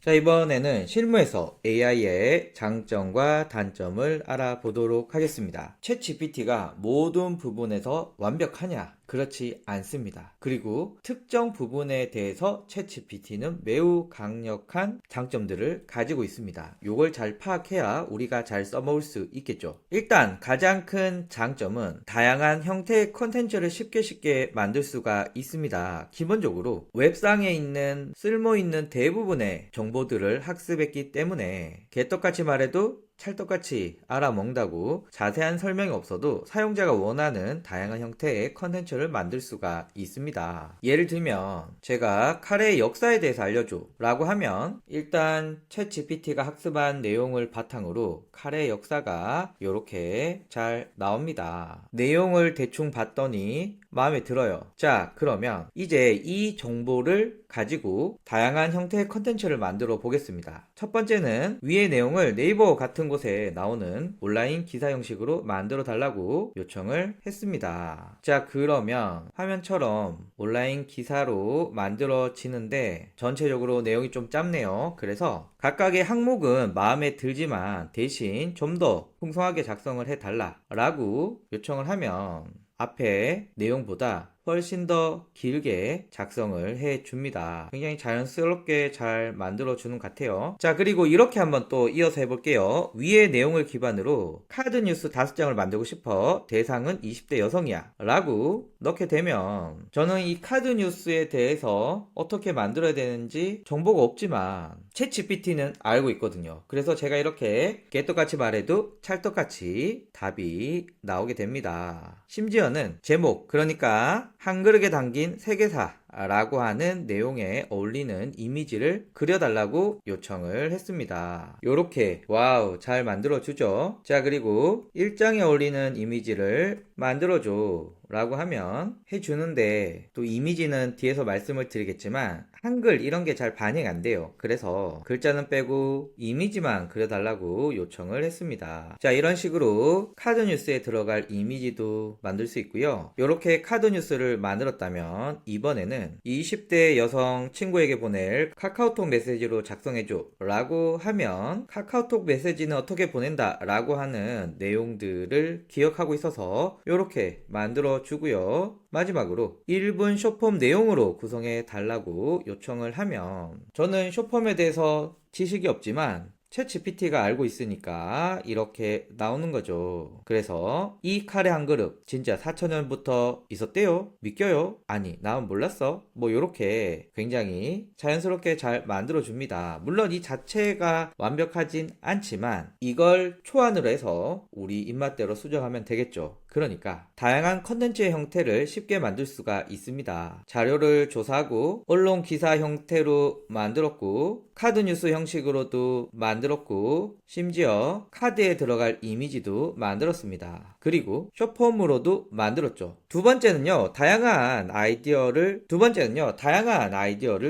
자, 이번에는 실무에서 AI의 장점과 단점을 알아보도록 하겠습니다. 챗GPT가 모든 부분에서 완벽하냐? 그렇지 않습니다. 그리고 특정 부분에 대해서 챗GPT는 매우 강력한 장점들을 가지고 있습니다. 이걸 잘 파악해야 우리가 잘 써먹을 수 있겠죠. 일단 가장 큰 장점은 다양한 형태의 콘텐츠를 쉽게 만들 수가 있습니다. 기본적으로 웹상에 있는 쓸모있는 대부분의 정보들을 학습했기 때문에 개떡같이 말해도 찰떡같이 알아먹는다고 자세한 설명이 없어도 사용자가 원하는 다양한 형태의 컨텐츠를 만들 수가 있습니다. 예를 들면 제가 카레의 역사에 대해서 알려줘 라고 하면 일단 챗 GPT가 학습한 내용을 바탕으로 카레의 역사가 이렇게 잘 나옵니다. 내용을 대충 봤더니 마음에 들어요. 자, 그러면 이제 이 정보를 가지고 다양한 형태의 컨텐츠를 만들어 보겠습니다. 첫 번째는 위의 내용을 네이버 같은 곳에 나오는 온라인 기사 형식으로 만들어 달라고 요청을 했습니다. 자, 그러면 화면처럼 온라인 기사로 만들어지는데 전체적으로 내용이 좀 짧네요. 그래서 각각의 항목은 마음에 들지만 대신 좀 더 풍성하게 작성을 해달라 라고 요청을 하면 앞에 내용보다 훨씬 더 길게 작성을 해 줍니다. 굉장히 자연스럽게 잘 만들어 주는 것 같아요. 자, 그리고 이렇게 한번 또 이어서 해볼게요. 위의 내용을 기반으로 카드 뉴스 5장을 만들고 싶어. 대상은 20대 여성이야 라고 넣게 되면 저는 이 카드 뉴스에 대해서 어떻게 만들어야 되는지 정보가 없지만 챗 GPT는 알고 있거든요. 그래서 제가 이렇게 개떡같이 말해도 찰떡같이 답이 나오게 됩니다. 심지어는 제목, 그러니까 한 그릇에 담긴 세계사라고 하는 내용에 어울리는 이미지를 그려달라고 요청을 했습니다. 요렇게 와우 잘 만들어주죠. 자, 그리고 1장에 어울리는 이미지를 만들어줘 라고 하면 해주는데 또 이미지는 뒤에서 말씀을 드리겠지만 한글 이런 게 잘 반영 안 돼요. 그래서 글자는 빼고 이미지만 그려달라고 요청을 했습니다. 자, 이런 식으로 카드 뉴스에 들어갈 이미지도 만들 수 있고요. 이렇게 카드 뉴스를 만들었다면 이번에는 20대 여성 친구에게 보낼 카카오톡 메시지로 작성해줘 라고 하면 카카오톡 메시지는 어떻게 보낸다 라고 하는 내용들을 기억하고 있어서 이렇게 만들어 주고요. 마지막으로 1분 쇼폼 내용으로 구성해 달라고 요청을 하면 저는 쇼폼에 대해서 지식이 없지만 챗 GPT가 알고 있으니까 이렇게 나오는 거죠. 그래서 이 카레 한 그릇 진짜 4천년부터 있었대요? 믿겨요? 아니, 나는 몰랐어. 뭐 요렇게 굉장히 자연스럽게 잘 만들어 줍니다. 물론 이 자체가 완벽하진 않지만 이걸 초안으로 해서 우리 입맛대로 수정하면 되겠죠. 그러니까 다양한 컨텐츠의 형태를 쉽게 만들 수가 있습니다. 자료를 조사하고 언론 기사 형태로 만들었고 카드 뉴스 형식으로도 만들었고 심지어 카드에 들어갈 이미지도 만들었습니다. 그리고 쇼폼으로도 만들었죠. 두 번째는요, 다양한 아이디어를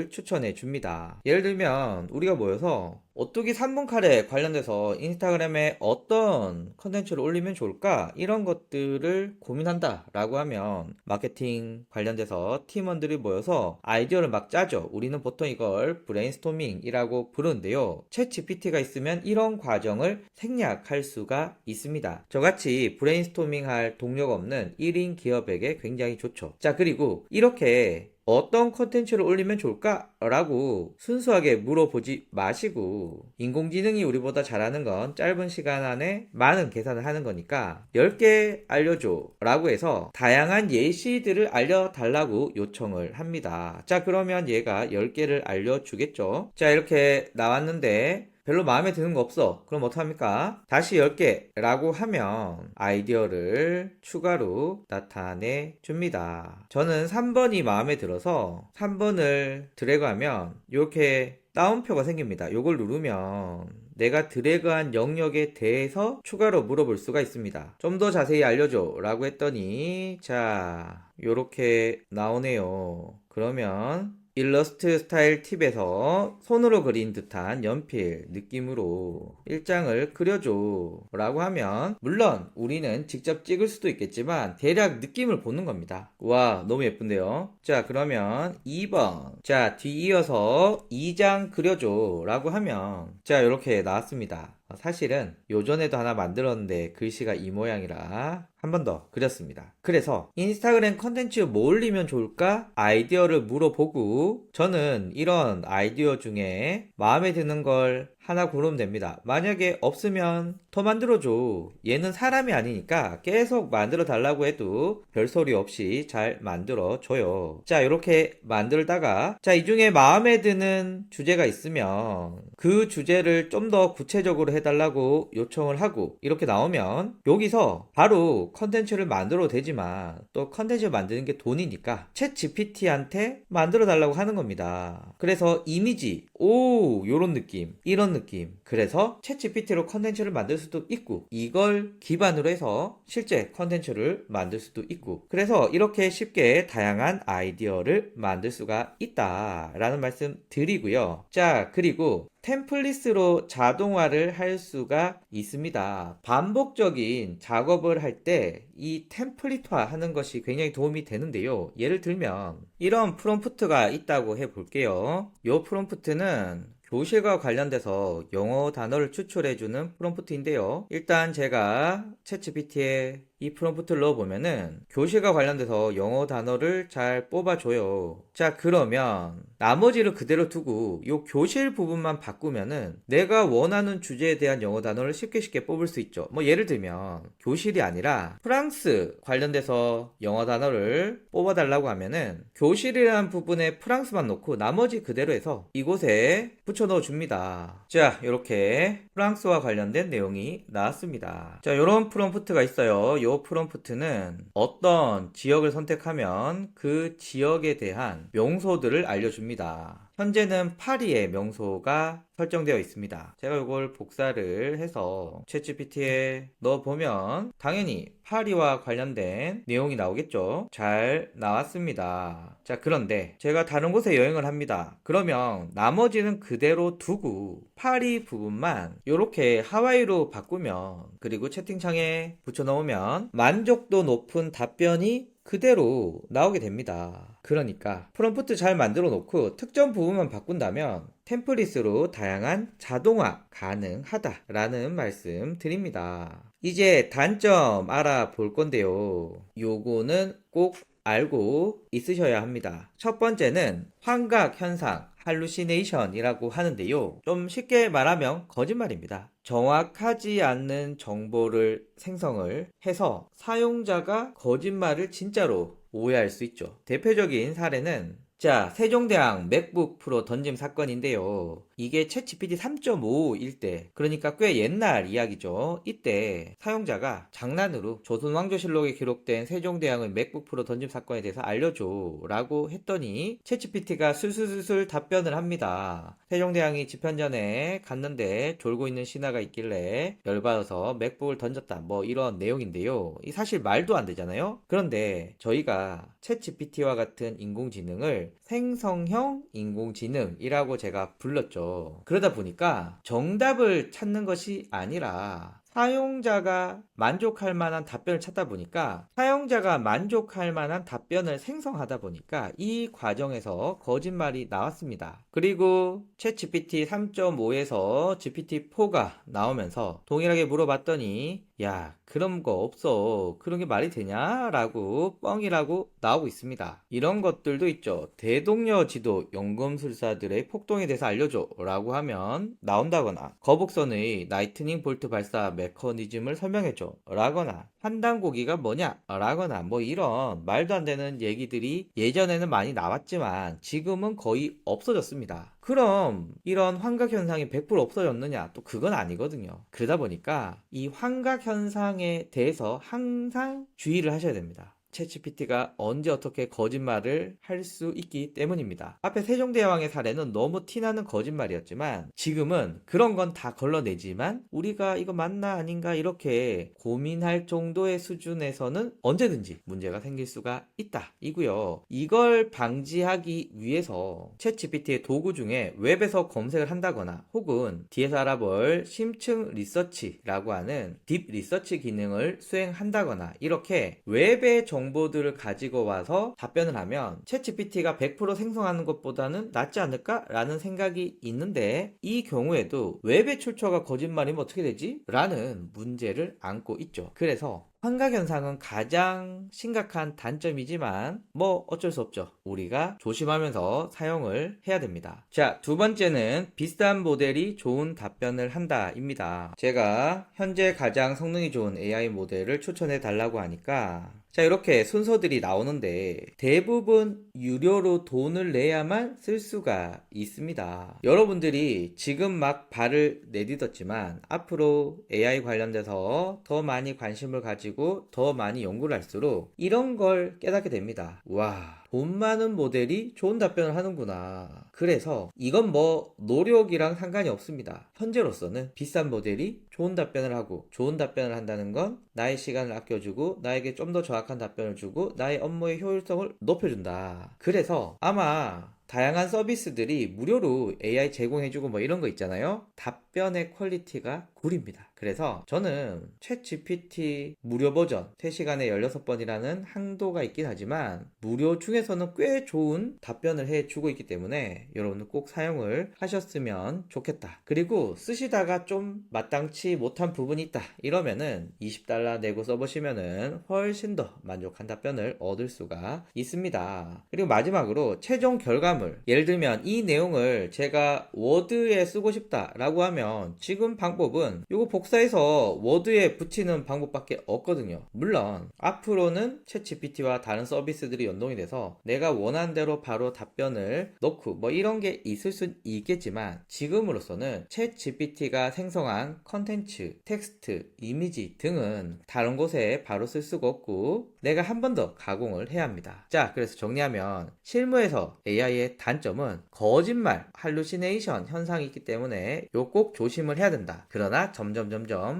추천해 줍니다. 예를 들면 우리가 모여서 오뚜기 3분 카레 관련돼서 인스타그램에 어떤 컨텐츠를 올리면 좋을까? 이런 것들을 고민한다 라고 하면 마케팅 관련돼서 팀원들이 모여서 아이디어를 막 짜죠. 우리는 보통 이걸 브레인스토밍이라고 부르는데요. 챗 GPT가 있으면 이런 과정을 생략할 수가 있습니다. 저같이 브레인스토밍 할 동료가 없는 1인 기업에게 굉장히 좋죠. 자, 그리고 이렇게 어떤 컨텐츠를 올리면 좋을까? 라고 순수하게 물어보지 마시고 인공지능이 우리보다 잘하는 건 짧은 시간 안에 많은 계산을 하는 거니까 10개 알려줘 라고 해서 다양한 예시들을 알려달라고 요청을 합니다. 자, 그러면 얘가 10개를 알려주겠죠. 자, 이렇게 나왔는데 별로 마음에 드는 거 없어. 그럼 어떡합니까? 다시 10개 라고 하면 아이디어를 추가로 나타내 줍니다. 저는 3번이 마음에 들어서 3번을 드래그하면 이렇게 따옴표가 생깁니다. 이걸 누르면 내가 드래그한 영역에 대해서 추가로 물어볼 수가 있습니다. 좀 더 자세히 알려줘 라고 했더니 자, 요렇게 나오네요. 그러면 일러스트 스타일 팁에서 손으로 그린 듯한 연필 느낌으로 일장을 그려줘 라고 하면, 물론 우리는 직접 찍을 수도 있겠지만 대략 느낌을 보는 겁니다. 와, 너무 예쁜데요. 자, 그러면 2번. 자, 뒤이어서 2장 그려줘 라고 하면, 자, 이렇게 나왔습니다. 사실은 요전에도 하나 만들었는데 글씨가 이 모양이라 한 번 더 그렸습니다. 그래서 인스타그램 컨텐츠 뭐 올리면 좋을까? 아이디어를 물어보고, 저는 이런 아이디어 중에 마음에 드는 걸 하나 고르면 됩니다. 만약에 없으면 더 만들어줘. 얘는 사람이 아니니까 계속 만들어 달라고 해도 별소리 없이 잘 만들어 줘요. 자, 이렇게 만들다가, 자, 이 중에 마음에 드는 주제가 있으면 그 주제를 좀 더 구체적으로 해달라고 요청을 하고, 이렇게 나오면 여기서 바로 컨텐츠를 만들어도 되지만, 또 컨텐츠 만드는 게 돈이니까 챗 GPT한테 만들어 달라고 하는 겁니다. 그래서 이미지, 오, 요런 느낌, 이런 느낌. 그래서 챗 GPT로 컨텐츠를 만들 수도 있고, 이걸 기반으로 해서 실제 컨텐츠를 만들 수도 있고, 그래서 이렇게 쉽게 다양한 아이디어를 만들 수가 있다라는 말씀 드리고요. 자, 그리고 템플릿으로 자동화를 할 수가 있습니다. 반복적인 작업을 할 때 이 템플릿화 하는 것이 굉장히 도움이 되는데요. 예를 들면 이런 프롬프트가 있다고 해 볼게요. 이 프롬프트는 교실과 관련돼서 영어 단어를 추출해주는 프롬프트인데요. 일단 제가 챗GPT에 이 프롬프트를 넣어보면은 교실과 관련돼서 영어 단어를 잘 뽑아줘요. 자, 그러면 나머지를 그대로 두고 이 교실 부분만 바꾸면은 내가 원하는 주제에 대한 영어 단어를 쉽게 뽑을 수 있죠. 뭐 예를 들면 교실이 아니라 프랑스 관련돼서 영어 단어를 뽑아달라고 하면은 교실이라는 부분에 프랑스만 놓고 나머지 그대로 해서 이곳에 붙여 넣어 줍니다. 자, 이렇게 프랑스와 관련된 내용이 나왔습니다. 자, 이런 프롬프트가 있어요. 이 프롬프트는 어떤 지역을 선택하면 그 지역에 대한 명소들을 알려줍니다. 현재는 파리의 명소가 설정되어 있습니다. 제가 이걸 복사를 해서 챗GPT에 넣어보면 당연히 파리와 관련된 내용이 나오겠죠. 잘 나왔습니다. 자, 그런데 제가 다른 곳에 여행을 합니다. 그러면 나머지는 그대로 두고 파리 부분만 이렇게 하와이로 바꾸면, 그리고 채팅창에 붙여놓으면 만족도 높은 답변이 그대로 나오게 됩니다. 그러니까 프롬프트 잘 만들어 놓고 특정 부분만 바꾼다면 템플릿으로 다양한 자동화 가능하다라는 말씀 드립니다. 이제 단점 알아볼 건데요. 요거는 꼭 알고 있으셔야 합니다. 첫 번째는 환각 현상, 할루시네이션이라고 하는데요. 좀 쉽게 말하면 거짓말입니다. 정확하지 않는 정보를 생성을 해서 사용자가 거짓말을 진짜로 오해할 수 있죠. 대표적인 사례는, 자, 세종대왕 맥북 프로 던짐 사건인데요. 이게 챗GPT 3.5일 때, 그러니까 꽤 옛날 이야기죠. 이때 사용자가 장난으로 조선왕조실록에 기록된 세종대왕의 맥북 프로 던짐 사건에 대해서 알려줘 라고 했더니 챗GPT가 술술술술 답변을 합니다. 세종대왕이 집현전에 갔는데 졸고 있는 신하가 있길래 열받아서 맥북을 던졌다, 뭐 이런 내용인데요. 이 사실 말도 안 되잖아요. 그런데 저희가 챗GPT와 같은 인공지능을 생성형 인공지능이라고 제가 불렀죠. 그러다 보니까 정답을 찾는 것이 아니라 사용자가 만족할 만한 답변을 찾다 보니까, 사용자가 만족할 만한 답변을 생성하다 보니까 이 과정에서 거짓말이 나왔습니다. 그리고 챗 GPT 3.5에서 GPT-4가 나오면서 동일하게 물어봤더니, 야, 그런 거 없어. 그런 게 말이 되냐? 라고 뻥이라고 나오고 있습니다. 이런 것들도 있죠. 대동여 지도 연금술사들의 폭동에 대해서 알려줘 라고 하면 나온다거나, 거북선의 라이트닝 볼트 발사 메커니즘을 설명해줘 라거나, 환단고기가 뭐냐 라거나, 뭐 이런 말도 안 되는 얘기들이 예전에는 많이 나왔지만 지금은 거의 없어졌습니다. 그럼 이런 환각 현상이 100% 없어졌느냐? 또 그건 아니거든요. 그러다 보니까 이 환각 현상에 대해서 항상 주의를 하셔야 됩니다. 챗GPT가 언제 어떻게 거짓말을 할 수 있기 때문입니다. 앞에 세종대왕의 사례는 너무 티나는 거짓말이었지만 지금은 그런 건 다 걸러내지만 우리가 이거 맞나 아닌가 이렇게 고민할 정도의 수준에서는 언제든지 문제가 생길 수가 있다 이고요. 이걸 방지하기 위해서 챗GPT의 도구 중에 웹에서 검색을 한다거나 혹은 뒤에서 알아볼 심층 리서치라고 하는 딥 리서치 기능을 수행한다거나 이렇게 웹의 정보들을 가지고 와서 답변을 하면 챗GPT가 100% 생성하는 것보다는 낫지 않을까? 라는 생각이 있는데 이 경우에도 웹의 출처가 거짓말이면 어떻게 되지? 라는 문제를 안고 있죠. 그래서 환각현상은 가장 심각한 단점이지만 뭐 어쩔 수 없죠. 우리가 조심하면서 사용을 해야 됩니다. 자, 두 번째는 비싼 모델이 좋은 답변을 한다 입니다. 제가 현재 가장 성능이 좋은 AI 모델을 추천해 달라고 하니까 자, 이렇게 순서들이 나오는데 대부분 유료로 돈을 내야만 쓸 수가 있습니다. 여러분들이 지금 막 발을 내딛었지만 앞으로 AI 관련돼서 더 많이 관심을 가지고 더 많이 연구를 할수록 이런 걸 깨닫게 됩니다. 와, 돈 많은 모델이 좋은 답변을 하는구나. 그래서 이건 뭐 노력이랑 상관이 없습니다. 현재로서는 비싼 모델이 좋은 답변을 하고 좋은 답변을 한다는 건 나의 시간을 아껴주고 나에게 좀 더 정확한 답변을 주고 나의 업무의 효율성을 높여준다. 그래서 아마 다양한 서비스들이 무료로 AI 제공해주고 뭐 이런 거 있잖아요. 답변의 퀄리티가 굴입니다. 그래서 저는 챗GPT 무료 버전 3시간에 16번이라는 한도가 있긴 하지만 무료 중에서는 꽤 좋은 답변을 해주고 있기 때문에 여러분들 꼭 사용을 하셨으면 좋겠다. 그리고 쓰시다가 좀 마땅치 못한 부분이 있다 이러면은 $20 내고 써보시면은 훨씬 더 만족한 답변을 얻을 수가 있습니다. 그리고 마지막으로 최종 결과물, 예를 들면 이 내용을 제가 워드에 쓰고 싶다 라고 하면 지금 방법은 이거 복사해서 워드에 붙이는 방법밖에 없거든요. 물론 앞으로는 챗GPT와 다른 서비스들이 연동이 돼서 내가 원하는 대로 바로 답변을 넣고 뭐 이런 게 있을 수 있겠지만 지금으로서는 챗GPT가 생성한 컨텐츠, 텍스트, 이미지 등은 다른 곳에 바로 쓸 수가 없고 내가 한 번 더 가공을 해야 합니다. 자, 그래서 정리하면 실무에서 AI의 단점은 거짓말, 할루시네이션 현상이 있기 때문에 요 꼭 조심을 해야 된다. 그러나 점점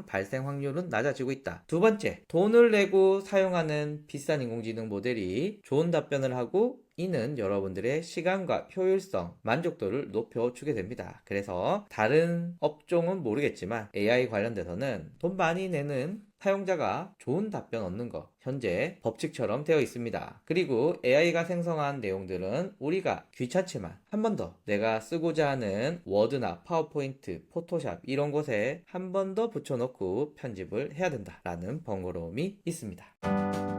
발생 확률은 낮아지고 있다. 두 번째, 돈을 내고 사용하는 비싼 인공지능 모델이 좋은 답변을 하고 이는 여러분들의 시간과 효율성, 만족도를 높여주게 됩니다. 그래서 다른 업종은 모르겠지만 AI 관련돼서는 돈 많이 내는 사용자가 좋은 답변 얻는 것 현재 법칙처럼 되어 있습니다. 그리고 AI가 생성한 내용들은 우리가 귀찮지만 한 번 더 내가 쓰고자 하는 워드나 파워포인트, 포토샵 이런 곳에 한 번 더 붙여놓고 편집을 해야 된다라는 번거로움이 있습니다.